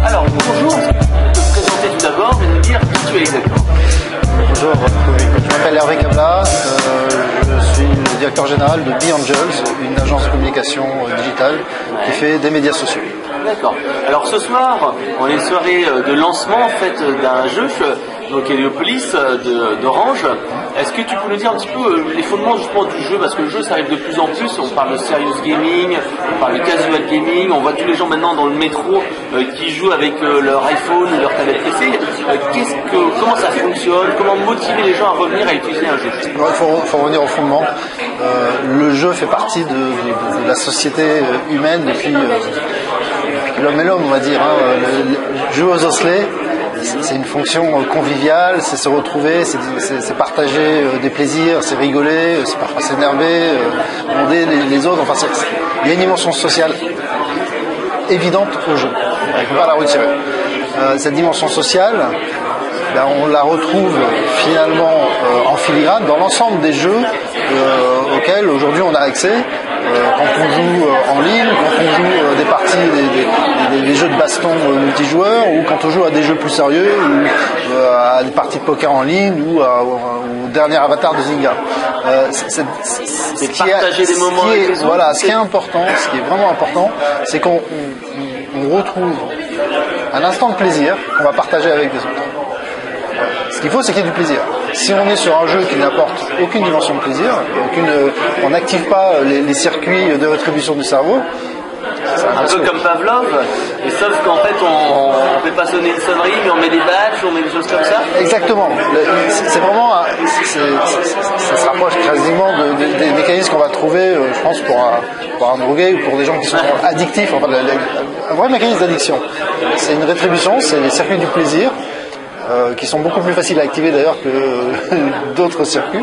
Alors bonjour, est-ce que tu peux te présenter tout d'abord et nous dire qui tu es exactement? Bonjour, je m'appelle Hervé Cabla, je suis le directeur général de Be Angels, une agence de communication digitale qui fait des médias sociaux. D'accord. Alors ce soir, on est une soirée de lancement en fait d'un jeu, donc Heliopolis d'Orange. Est-ce que tu peux nous dire un petit peu les fondements justement du jeu, parce que le jeu ça arrive de plus en plus, on parle de serious gaming, on parle de casual gaming, on voit tous les gens maintenant dans le métro qui jouent avec leur iPhone ou leur tablette PC. Comment ça fonctionne? Comment motiver les gens à revenir à utiliser un jeu? Il faut revenir au fondement. Le jeu fait partie de la société humaine depuis l'homme et l'homme, on va dire. Le jeu aux osselets, c'est une fonction conviviale, c'est se retrouver, c'est partager des plaisirs, c'est rigoler, c'est parfois s'énerver, demander les autres. Enfin, il y a une dimension sociale évidente au jeu. On ne peut pas la retirer. Cette dimension sociale, on la retrouve finalement en filigrane dans l'ensemble des jeux auxquels aujourd'hui on a accès. Quand on joue en ligne, quand on joue des parties, des jeux de baston multijoueurs, ou quand on joue à des jeux plus sérieux, ou à des parties de poker en ligne, ou au dernier avatar de Zynga. Ce qui est important, ce qui est vraiment important, c'est qu'on retrouve un instant de plaisir qu'on va partager avec les autres. Ce qu'il faut, c'est qu'il y ait du plaisir. Si on est sur un jeu qui n'apporte aucune dimension de plaisir, on n'active pas les circuits de rétribution du cerveau, un peu comme Pavlov, et sauf qu'en fait on ne fait pas sonner une sonnerie, mais on met des badges, on met des choses comme ça. Exactement. C'est vraiment, ça se rapproche quasiment des mécanismes qu'on va trouver, je pense, pour un drogué ou pour des gens qui sont addictifs. Enfin, un vrai mécanisme d'addiction. C'est une rétribution, c'est les circuits du plaisir. Qui sont beaucoup plus faciles à activer d'ailleurs que d'autres circuits.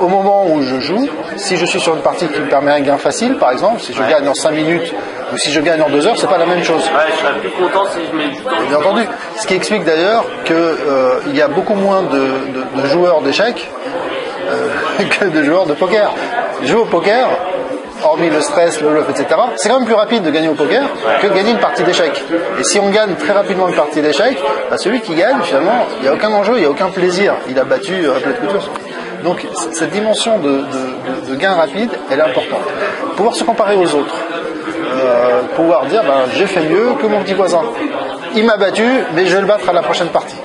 Au moment où je joue, si je suis sur une partie qui me permet un gain facile, par exemple, si je gagne en 5 minutes ou si je gagne en 2 heures, c'est pas la même chose. Ouais, je serais plus content si je mets du temps. Bien entendu. Ce qui explique d'ailleurs qu'il y a beaucoup moins de joueurs d'échecs que de joueurs de poker. Jouer au poker, hormis le stress, le bluff, etc., c'est quand même plus rapide de gagner au poker que de gagner une partie d'échecs. Et si on gagne très rapidement une partie d'échecs, celui qui gagne, finalement, il n'y a aucun enjeu, il n'y a aucun plaisir. Il a battu à plat de couture. Donc cette dimension de gain rapide, elle est importante. Pouvoir se comparer aux autres. Pouvoir dire, j'ai fait mieux que mon petit voisin. Il m'a battu, mais je vais le battre à la prochaine partie.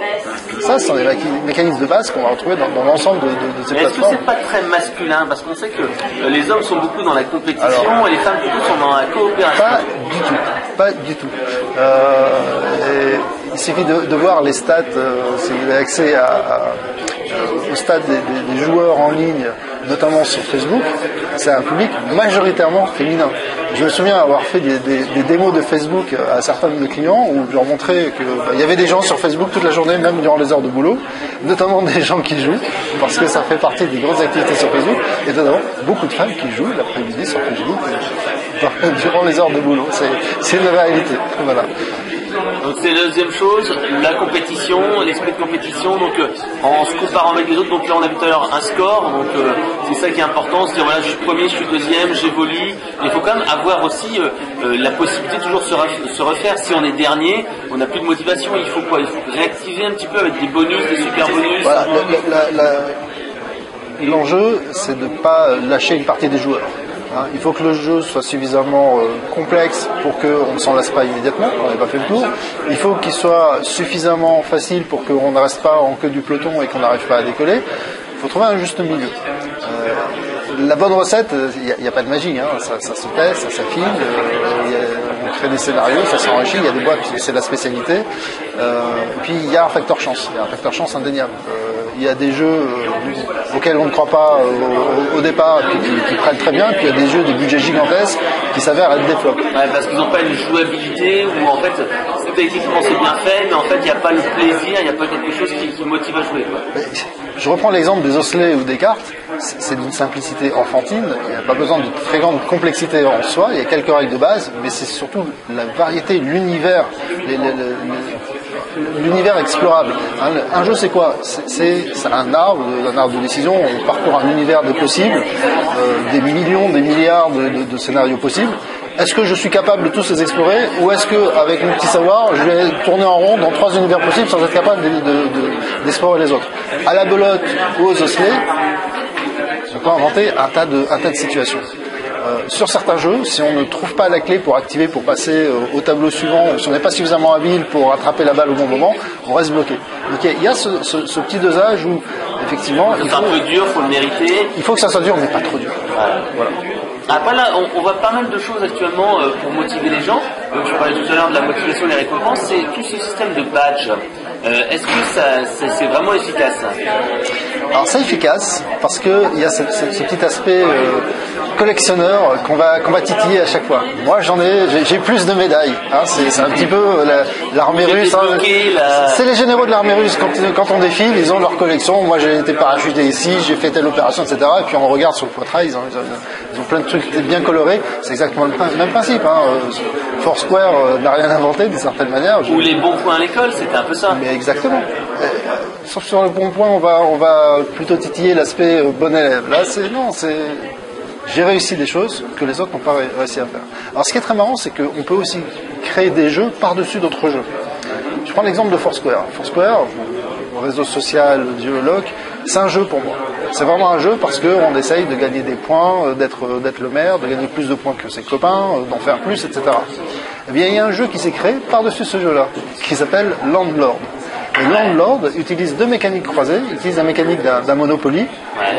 Ça, ce sont des mécanismes de base qu'on va retrouver dans l'ensemble de ces plateformes. Est-ce que c'est pas très masculin? Parce qu'on sait que les hommes sont beaucoup dans la compétition et les femmes plutôt sont dans la coopération. Pas du tout. Il suffit de voir les stats, si vous avez accès aux stats des joueurs en ligne, notamment sur Facebook, c'est un public majoritairement féminin. Je me souviens avoir fait des démos de Facebook à certains de mes clients où je leur montrais qu'il y avait des gens sur Facebook toute la journée, même durant les heures de boulot, notamment des gens qui jouent, parce que ça fait partie des grosses activités sur Facebook, et notamment beaucoup de femmes qui jouent l'après-midi sur Facebook durant les heures de boulot. C'est une réalité. Voilà. Donc c'est la deuxième chose, la compétition, l'esprit de compétition, donc en se comparant avec les autres, donc là on a vu tout à l'heure un score, donc c'est ça qui est important, se dire voilà je suis premier, je suis deuxième, j'évolue, il faut quand même avoir aussi la possibilité de toujours se refaire. Si on est dernier, on n'a plus de motivation, il faut quoi? Il faut réactiver un petit peu avec des bonus, des super bonus. Voilà, l'enjeu c'est de ne pas lâcher une partie des joueurs. Il faut que le jeu soit suffisamment complexe pour qu'on ne s'en lasse pas immédiatement, on n'ait pas fait le tour. Il faut qu'il soit suffisamment facile pour qu'on ne reste pas en queue du peloton et qu'on n'arrive pas à décoller. Il faut trouver un juste milieu. La bonne recette, il n'y a pas de magie, ça se teste, ça s'affine, on crée des scénarios, ça s'enrichit, il y a des boîtes, c'est la spécialité. Et puis il y a un facteur chance, indéniable. Il y a des jeux auxquels on ne croit pas au départ, puis qui prennent très bien, puis il y a des jeux de budget gigantesques qui s'avèrent être des flops. Ouais, parce qu'ils n'ont pas une jouabilité où en fait techniquement c'est bien fait, mais en fait il n'y a pas le plaisir, il n'y a pas quelque chose qui motive à jouer. Quoi. Je reprends l'exemple des osselets ou des cartes, c'est d'une simplicité enfantine, il n'y a pas besoin de très grande complexité en soi, il y a quelques règles de base, mais c'est surtout la variété, l'univers, l'univers explorable. Un jeu, c'est quoi? C'est un arbre de décision. On parcourt un univers des possibles, des millions, des milliards de scénarios possibles. Est-ce que je suis capable de tous les explorer, ou est-ce que, avec mon petit savoir, je vais tourner en rond dans 3 univers possibles sans être capable d'explorer les autres? À la belote ou aux osselets, on peut inventer un tas de situations. Sur certains jeux, si on ne trouve pas la clé pour activer, pour passer au tableau suivant, ou si on n'est pas suffisamment habile pour attraper la balle au bon moment, on reste bloqué. Donc il y a ce petit dosage où, effectivement, c'est un peu dur, faut le mériter. Il faut que ça soit dur, mais pas trop dur. Voilà. Après là, on voit pas mal de choses actuellement pour motiver les gens. Je parlais tout à l'heure de la motivation et des récompenses. C'est tout ce système de badge. Est-ce que c'est vraiment efficace? Alors c'est efficace parce que il y a ce petit aspect collectionneur qu'on va titiller à chaque fois. Moi j'ai plus de médailles. Hein, c'est un petit peu l'armée russe. Hein. C'est les généraux de l'armée russe quand on défile, ils ont leur collection. Moi j'ai été parachuté ici, j'ai fait telle opération, etc. Et puis on regarde sur le poitrail, ils ont plein de trucs bien colorés. C'est exactement le même principe. Hein. Foursquare n'a rien inventé d'une certaine manière. Ou les bons points à l'école, c'était un peu ça. Mais exactement. Sauf sur le bon point, on va plutôt titiller l'aspect bon élève. Là, j'ai réussi des choses que les autres n'ont pas réussi à faire. Alors, ce qui est très marrant, c'est qu'on peut aussi créer des jeux par-dessus d'autres jeux. Je prends l'exemple de Foursquare. Foursquare, réseau social, géologue, c'est un jeu pour moi. C'est vraiment un jeu parce qu'on essaye de gagner des points, d'être le maire, de gagner plus de points que ses copains, d'en faire plus, etc. Eh bien, il y a un jeu qui s'est créé par-dessus ce jeu-là, qui s'appelle Landlord. Et Landlord utilise 2 mécaniques croisées. Il utilise la mécanique d'un Monopoly.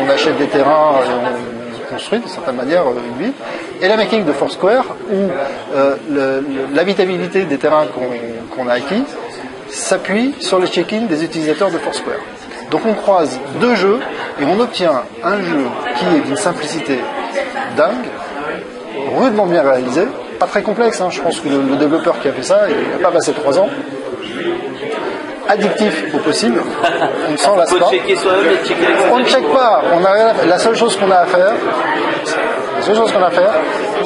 On achète des terrains et on construit d'une certaine manière une ville. Et la mécanique de Foursquare où l'habitabilité des terrains qu'on a acquis s'appuie sur le check-in des utilisateurs de Foursquare. Donc on croise 2 jeux et on obtient un jeu qui est d'une simplicité dingue, rudement bien réalisé, pas très complexe. Hein. Je pense que le développeur qui a fait ça, il n'a pas passé 3 ans. Addictif au possible, on ne s'en lasse pas. On ne check pas. La seule chose qu'on a à faire,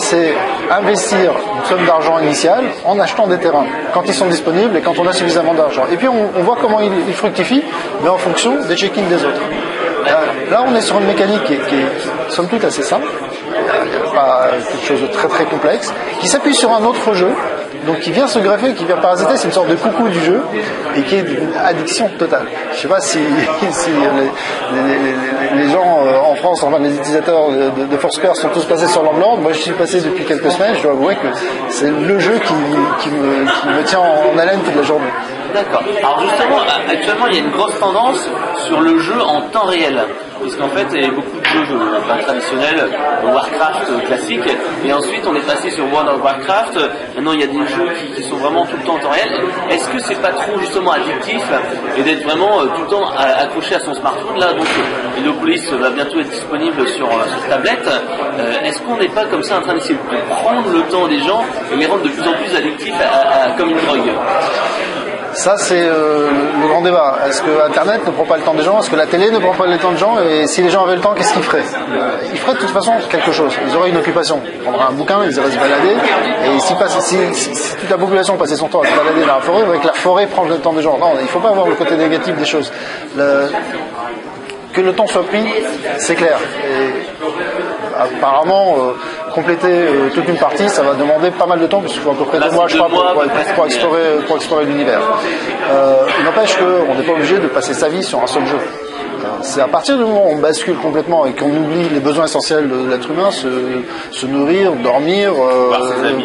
c'est investir une somme d'argent initiale en achetant des terrains quand ils sont disponibles et quand on a suffisamment d'argent. Et puis on voit comment ils fructifient, mais en fonction des check-ins des autres. Là, on est sur une mécanique qui est somme toute assez simple. Il n'y a pas quelque chose de très très complexe, qui s'appuie sur un autre jeu, donc qui vient se greffer, qui vient parasiter. C'est une sorte de coucou du jeu et qui est d'une addiction totale. Je ne sais pas si les gens en France, enfin les utilisateurs de Foursquare sont tous passés sur Landlord. Moi, je suis passé depuis quelques semaines. Je dois avouer que c'est le jeu qui me tient en haleine toute la journée. D'accord. Alors justement, actuellement, il y a une grosse tendance sur le jeu en temps réel. Puisqu'en fait, il y a beaucoup de jeux traditionnels, Warcraft classique, et ensuite on est passé sur World of Warcraft. Maintenant, il y a des jeux qui sont vraiment tout le temps en temps réel. Est-ce que c'est pas trop justement addictif et d'être vraiment tout le temps accroché à son smartphone? Là, donc, Hellopolis va bientôt être disponible sur tablette. Est-ce qu'on n'est pas comme ça en train d'essayer de prendre le temps des gens et les rendre de plus en plus addictifs comme une drogue? Ça, c'est le grand débat. Est-ce que Internet ne prend pas le temps des gens? Est-ce que la télé ne prend pas le temps des gens? Et si les gens avaient le temps, qu'est-ce qu'ils feraient? Ils feraient de toute façon quelque chose. Ils auraient une occupation. Ils prendraient un bouquin, ils iraient se balader. Et si toute la population passait son temps à se balader dans la forêt, on dirait que la forêt prend le temps des gens. Non, il ne faut pas avoir le côté négatif des choses. Que le temps soit pris, c'est clair. Et apparemment, compléter toute une partie, ça va demander pas mal de temps, puisqu'il faut à peu près 2 mois, je crois, pour explorer l'univers. Il n'empêche qu'on n'est pas obligé de passer sa vie sur un seul jeu. C'est à partir du moment où on bascule complètement et qu'on oublie les besoins essentiels de l'être humain, se nourrir, dormir,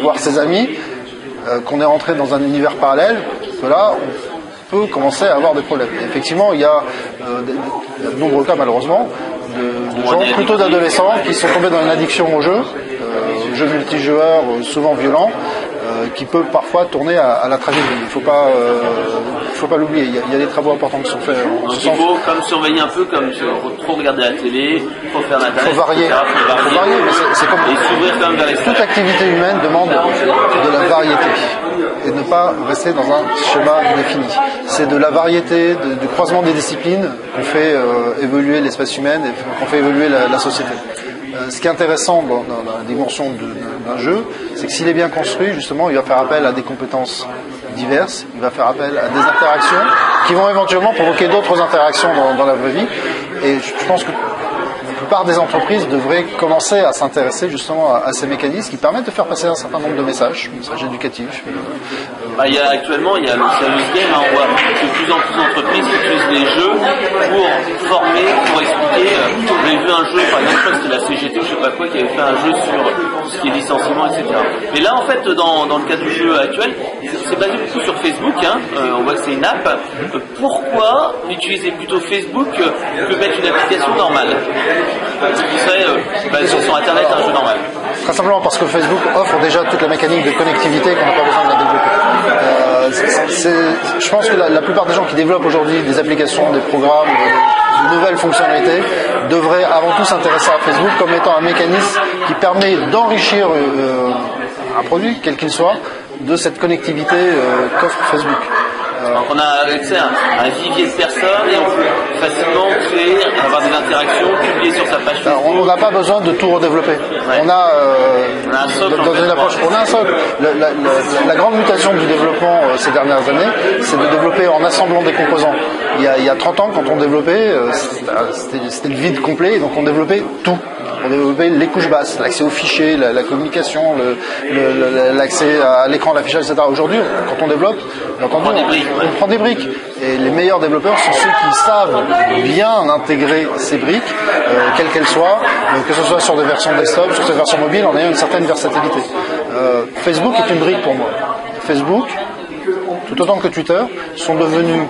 voir ses amis, qu'on est rentré dans un univers parallèle, que là, on peut commencer à avoir des problèmes. Et effectivement, il y a de nombreux cas, malheureusement, de gens, plutôt d'adolescents, qui sont tombés dans une addiction au jeu, jeu multijoueur, souvent violent, qui peut parfois tourner à la tragédie. Il ne faut pas l'oublier. Il y a des travaux importants qui sont faits en ce sens. Il faut comme surveiller un peu, comme trop regarder la télé, trop faire la Il faut varier. Mais c'est comme et s'ouvrir quand même vers les toute activité humaine demande de la variété et ne pas rester dans un schéma défini. C'est de la variété, du croisement des disciplines qu'on fait évoluer l'espèce humaine et qu'on fait évoluer la société. Ce qui est intéressant dans la dimension d'un jeu, c'est que s'il est bien construit, justement, il va faire appel à des compétences diverses, il va faire appel à des interactions qui vont éventuellement provoquer d'autres interactions dans la vraie vie. Et je pense que la plupart des entreprises devraient commencer à s'intéresser justement à ces mécanismes qui permettent de faire passer un certain nombre de messages éducatifs. Actuellement, il y a le service game, on voit de plus en plus d'entreprises qui utilisent les jeux pour former, pour expliquer. J'avais vu un jeu, par exemple, je crois que c'était la CGT, je sais pas quoi, qui avait fait un jeu sur tout ce qui est licenciement, etc. Mais là, en fait, dans le cas du jeu actuel, c'est basé beaucoup sur Facebook, on voit que c'est une app. Pourquoi utiliser plutôt Facebook que mettre une application normale qui serait basée sur Internet, un jeu normal? Très simplement parce que Facebook offre déjà toute la mécanique de connectivité qu'on n'a pas besoin de la développer. Je pense que la plupart des gens qui développent aujourd'hui des applications, des programmes, de nouvelles fonctionnalités devraient avant tout s'intéresser à Facebook comme étant un mécanisme qui permet d'enrichir un produit, quel qu'il soit, de cette connectivité qu'offre Facebook. Donc on a accès à un vivier de personnes et on peut facilement créer, avoir des interactions, publier sur sa page Facebook. On n'a pas besoin de tout redévelopper. Ouais. On a un socle, dans une approche, on a un socle. La grande mutation du développement ces dernières années, c'est de développer en assemblant des composants. Il y a 30 ans, quand on développait, c'était le vide complet, et donc on développait tout. On développait les couches basses, l'accès aux fichiers, la communication, l'accès à l'écran, l'affichage, etc. Aujourd'hui, quand on développe, on prend des briques. Et les meilleurs développeurs sont ceux qui savent bien intégrer ces briques, quelles qu'elles soient, que ce soit sur des versions desktop, sur des versions mobiles, en ayant une certaine versatilité. Facebook est une brique pour moi. Facebook, tout autant que Twitter, sont devenus,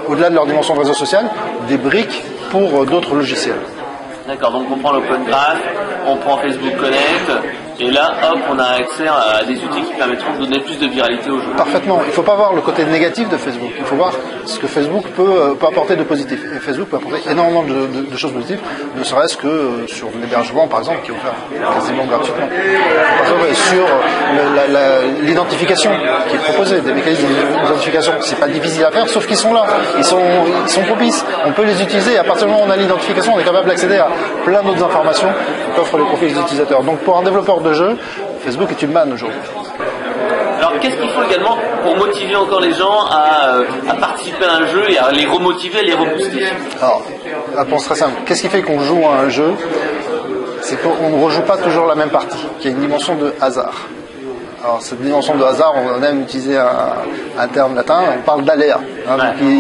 au-delà de leur dimension de réseau social, des briques pour d'autres logiciels. D'accord, donc on prend l'Open Graph, on prend Facebook Connect, et là, hop, on a accès à des outils qui permettront de donner plus de viralité aux jeux. Parfaitement. Il ne faut pas voir le côté négatif de Facebook. Il faut voir ce que Facebook peut apporter de positif. Et Facebook peut apporter énormément de choses positives, ne serait-ce que sur l'hébergement, par exemple, qui est offert quasiment gratuitement. Sur l'identification qui est proposée, des mécanismes d'identification. C'est pas difficile à faire, sauf qu'ils sont là. Ils sont propices. On peut les utiliser. Et à partir du moment où on a l'identification, on est capable d'accéder à plein d'autres informations qu'offrent les profils des utilisateurs. Donc pour un développeur de jeu, Facebook est une manne aujourd'hui. Alors qu'est-ce qu'il faut également pour motiver encore les gens à participer à un jeu et à les remotiver, à les rebooster? Alors, la réponse très simple. Qu'est-ce qui fait qu'on joue à un jeu? C'est qu'on ne rejoue pas toujours la même partie, qu'il y a une dimension de hasard. Alors cette dimension de hasard, on aime utiliser un terme latin, on parle d'aléa.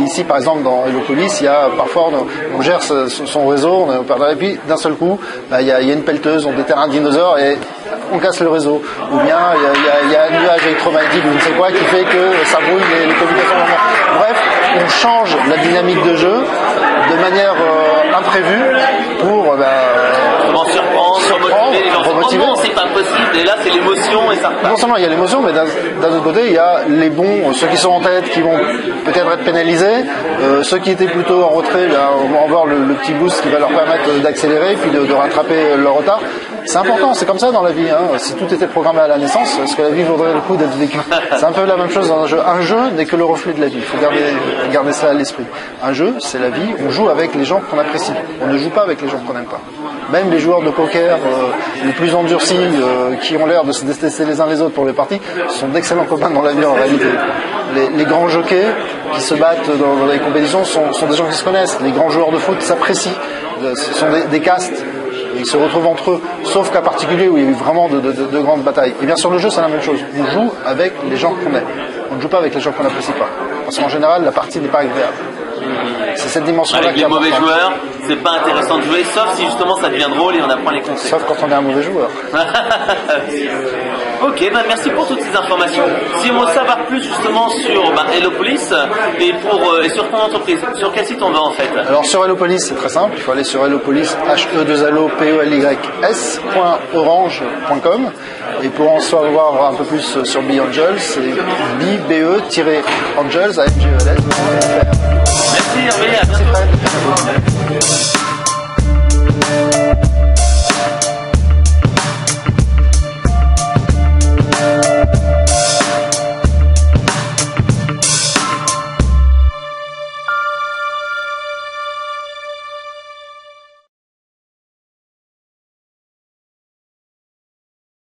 Ici par exemple dans Hellopolis, il y a parfois on gère son réseau, et puis d'un seul coup, il y a une pelleteuse, on déterre un dinosaure et on casse le réseau. Ou bien il y a un nuage électromagnétique ou je ne sais quoi qui fait que ça brouille les communications. Bref, on change la dynamique de jeu de manière imprévue pour comment surprendre, motiver les gens. Oh non, c'est pas possible, et là c'est l'émotion et ça repart. Non seulement il y a l'émotion, mais d'un autre côté il y a les bons, ceux qui sont en tête qui vont peut-être être pénalisés, ceux qui étaient plutôt en retrait vont avoir le petit boost qui va leur permettre d'accélérer puis de rattraper leur retard. C'est important, c'est comme ça dans la vie. Si tout était programmé à la naissance, est-ce que la vie vaudrait le coup d'être vécue? C'est un peu la même chose dans un jeu. Un jeu n'est que le reflet de la vie. Il faut garder ça à l'esprit. Un jeu, c'est la vie. On joue avec les gens qu'on apprécie. On ne joue pas avec les gens qu'on n'aime pas. Même les joueurs de poker les plus endurcis, qui ont l'air de se détester les uns les autres pour les parties, sont d'excellents copains dans la vie en réalité. Les grands jockeys qui se battent dans les compétitions sont des gens qui se connaissent. Les grands joueurs de foot s'apprécient. Ce sont des castes. Ils se retrouvent entre eux, sauf cas particulier où il y a eu vraiment de grandes batailles. Et bien sur le jeu, c'est la même chose. On joue avec les gens qu'on aime. On ne joue pas avec les gens qu'on n'apprécie pas. Parce qu'en général, la partie n'est pas agréable. C'est cette dimension-là qui est importante. Avec les mauvais joueurs, c'est pas intéressant de jouer, sauf si justement ça devient drôle et on apprend les concepts. Sauf quand on est un mauvais joueur. Ok, merci pour toutes ces informations. Si on veut savoir plus justement sur Hellopolis et sur ton entreprise, sur quel site on va en fait? Alors sur Hellopolis, c'est très simple. Il faut aller sur Hellopolis, HE2LOPOLYS.orange.com. Et pour en savoir un peu plus sur BeAngels, c'est BE-Angels, ANGELS.